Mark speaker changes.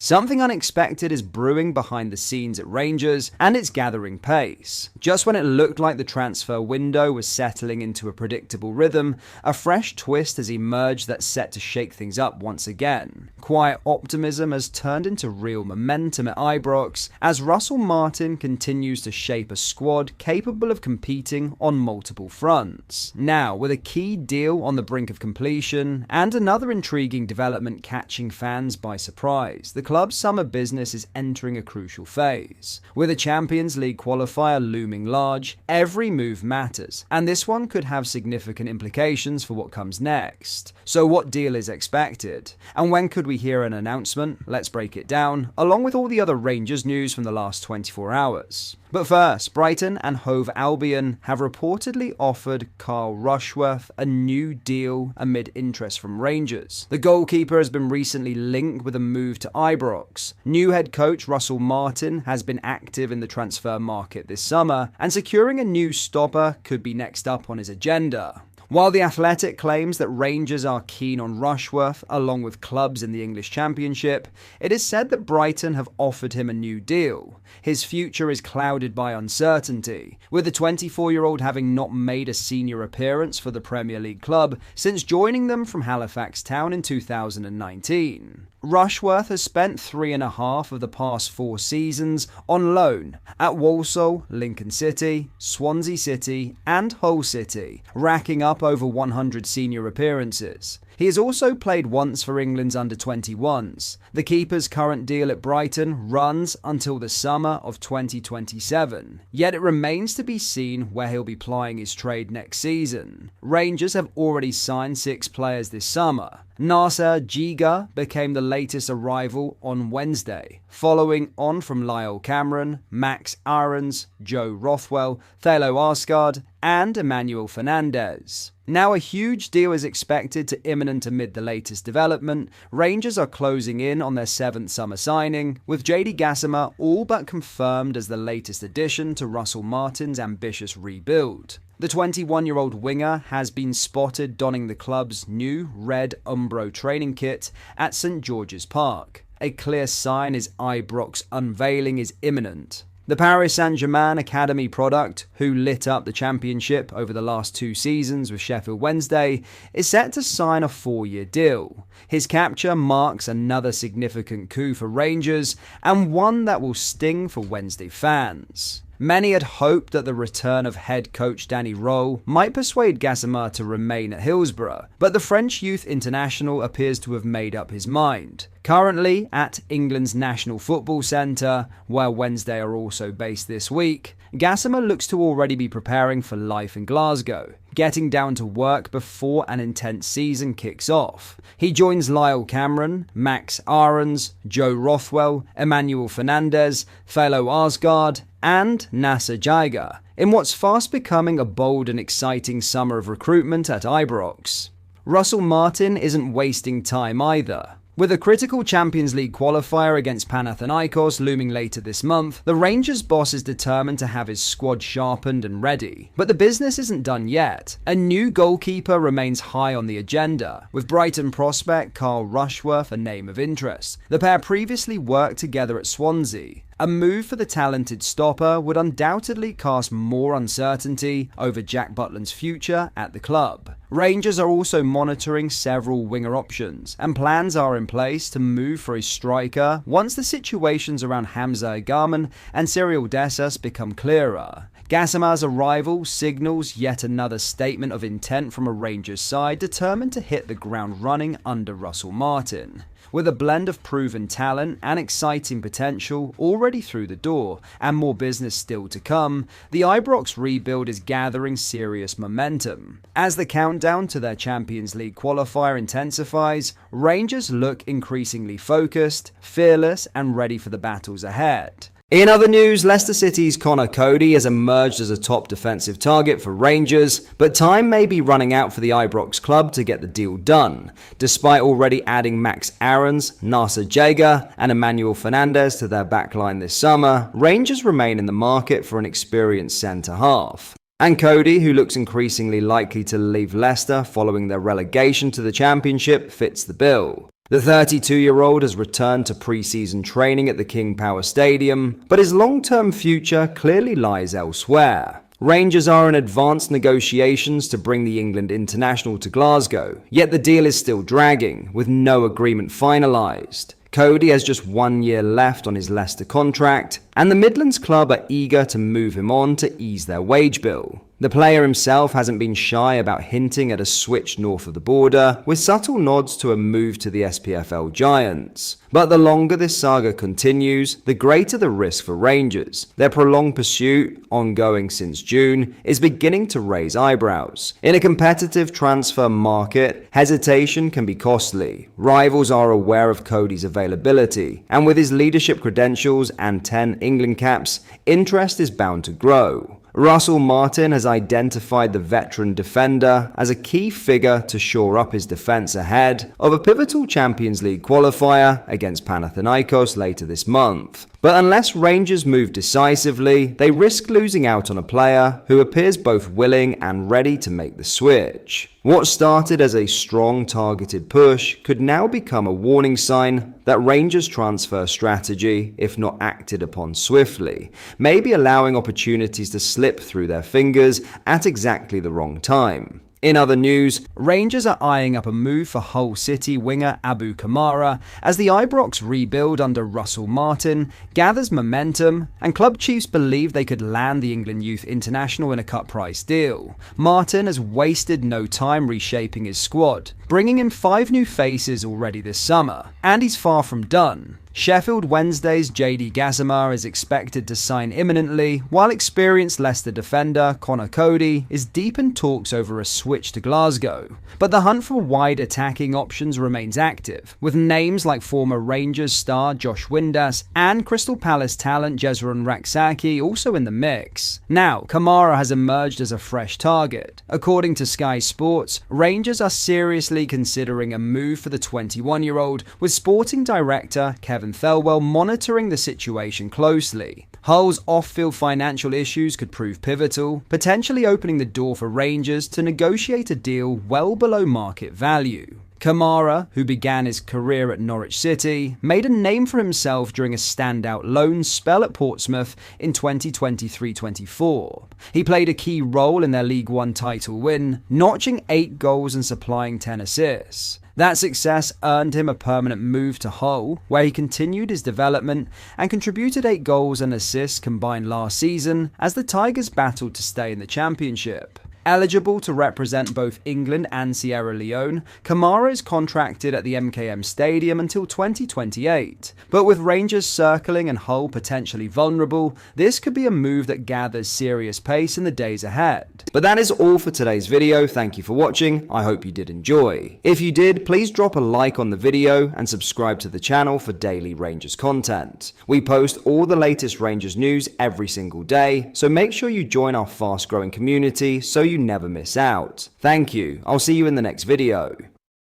Speaker 1: Something unexpected is brewing behind the scenes at Rangers, and it's gathering pace. Just when it looked like the transfer window was settling into a predictable rhythm, a fresh twist has emerged that's set to shake things up once again. Quiet optimism has turned into real momentum at Ibrox as Russell Martin continues to shape a squad capable of competing on multiple fronts. Now, with a key deal on the brink of completion and another intriguing development catching fans by surprise, the club's summer business is entering a crucial phase. With a Champions League qualifier looming large, every move matters, and this one could have significant implications for what comes next. So what deal is expected? And when could we hear an announcement? Let's break it down, along with all the other Rangers news from the last 24 hours. But first, Brighton and Hove Albion have reportedly offered Carl Rushworth a new deal amid interest from Rangers. The goalkeeper has been recently linked with a move to Ibrox. New head coach Russell Martin has been active in the transfer market this summer, and securing a new stopper could be next up on his agenda. While The Athletic claims that Rangers are keen on Rushworth, along with clubs in the English Championship, it is said that Brighton have offered him a new deal. His future is clouded by uncertainty, with the 24-year-old having not made a senior appearance for the Premier League club since joining them from Halifax Town in 2019. Rushworth has spent 3.5 of the past 4 seasons on loan at Walsall, Lincoln City, Swansea City and Hull City, racking up over 100 senior appearances. He has also played once for England's under-21s. The keeper's current deal at Brighton runs until the summer of 2027, yet it remains to be seen where he'll be plying his trade next season. Rangers have already signed 6 players this summer. Nasser Giga became the latest arrival on Wednesday, following on from Lyle Cameron, Max Aarons, Joe Rothwell, Thelo Arsgaard and Emmanuel Fernandez. Now a huge deal is expected to imminent amid the latest development. Rangers are closing in on their 7th summer signing, with JD Gassama all but confirmed as the latest addition to Russell Martin's ambitious rebuild. The 21-year-old winger has been spotted donning the club's new red Umbro training kit at St George's Park. A clear sign his Ibrox unveiling is imminent. The Paris Saint-Germain Academy product, who lit up the championship over the last 2 seasons with Sheffield Wednesday, is set to sign a 4-year deal. His capture marks another significant coup for Rangers, and one that will sting for Wednesday fans. Many had hoped that the return of head coach Danny Rowe might persuade Gassama to remain at Hillsborough, but the French youth international appears to have made up his mind. Currently at England's National Football Centre, where Wednesday are also based this week, Gassama looks to already be preparing for life in Glasgow, getting down to work before an intense season kicks off. He joins Lyle Cameron, Max Aarons, Joe Rothwell, Emmanuel Fernandez, Thelo Arsgaard and Nasser Giga in what's fast becoming a bold and exciting summer of recruitment at Ibrox. Russell Martin isn't wasting time either. With a critical Champions League qualifier against Panathinaikos looming later this month, the Rangers boss is determined to have his squad sharpened and ready. But the business isn't done yet. A new goalkeeper remains high on the agenda, with Brighton prospect Carl Rushworth a name of interest. The pair previously worked together at Swansea. A move for the talented stopper would undoubtedly cast more uncertainty over Jack Butland's future at the club. Rangers are also monitoring several winger options, and plans are in place to move for a striker once the situations around Hamza Egarman and Cyril Dessas become clearer. Gassama's arrival signals yet another statement of intent from a Rangers side determined to hit the ground running under Russell Martin. With a blend of proven talent and exciting potential already through the door, and more business still to come, the Ibrox rebuild is gathering serious momentum. As the countdown to their Champions League qualifier intensifies, Rangers look increasingly focused, fearless and ready for the battles ahead. In other news, Leicester City's Connor Cody has emerged as a top defensive target for Rangers, but time may be running out for the Ibrox club to get the deal done. Despite already adding Max Aarons, Nasser Giga and Emmanuel Fernandez to their backline this summer, Rangers remain in the market for an experienced centre-half. And Cody, who looks increasingly likely to leave Leicester following their relegation to the Championship, fits the bill. The 32-year-old has returned to pre-season training at the King Power Stadium, but his long-term future clearly lies elsewhere. Rangers are in advanced negotiations to bring the England international to Glasgow, yet the deal is still dragging, with no agreement finalised. Cody has just 1 year left on his Leicester contract, and the Midlands club are eager to move him on to ease their wage bill. The player himself hasn't been shy about hinting at a switch north of the border, with subtle nods to a move to the SPFL Giants. But the longer this saga continues, the greater the risk for Rangers. Their prolonged pursuit, ongoing since June, is beginning to raise eyebrows. In a competitive transfer market, hesitation can be costly. Rivals are aware of Cody's availability, and with his leadership credentials and 10 England caps, interest is bound to grow. Russell Martin has identified the veteran defender as a key figure to shore up his defence ahead of a pivotal Champions League qualifier against Panathinaikos later this month. But unless Rangers move decisively, they risk losing out on a player who appears both willing and ready to make the switch. What started as a strong targeted push could now become a warning sign that Rangers' transfer strategy, if not acted upon swiftly, may be allowing opportunities to slip through their fingers at exactly the wrong time. In other news, Rangers are eyeing up a move for Hull City winger Abu Kamara as the Ibrox rebuild under Russell Martin gathers momentum, and club chiefs believe they could land the England youth international in a cut-price deal. Martin has wasted no time reshaping his squad, bringing in 5 new faces already this summer, and he's far from done. Sheffield Wednesday's JD Gazamar is expected to sign imminently, while experienced Leicester defender Connor Cody is deep in talks over a switch to Glasgow. But the hunt for wide attacking options remains active, with names like former Rangers star Josh Windass and Crystal Palace talent Jezron Raksaki also in the mix. Now, Kamara has emerged as a fresh target. According to Sky Sports, Rangers are seriously considering a move for the 21-year-old, with sporting director Kevin Thelwell monitoring the situation closely. Hull's off-field financial issues could prove pivotal, potentially opening the door for Rangers to negotiate a deal well below market value. Kamara, who began his career at Norwich City, made a name for himself during a standout loan spell at Portsmouth in 2023-24. He played a key role in their League One title win, notching 8 goals and supplying 10 assists. That success earned him a permanent move to Hull, where he continued his development and contributed 8 goals and assists combined last season as the Tigers battled to stay in the Championship. Eligible to represent both England and Sierra Leone, Kamara is contracted at the MKM Stadium until 2028. But with Rangers circling and Hull potentially vulnerable, this could be a move that gathers serious pace in the days ahead. But that is all for today's video. Thank you for watching. I hope you did enjoy. If you did, please drop a like on the video and subscribe to the channel for daily Rangers content. We post all the latest Rangers news every single day, so make sure you join our fast-growing community so you never miss out. Thank you. I'll see you in the next video.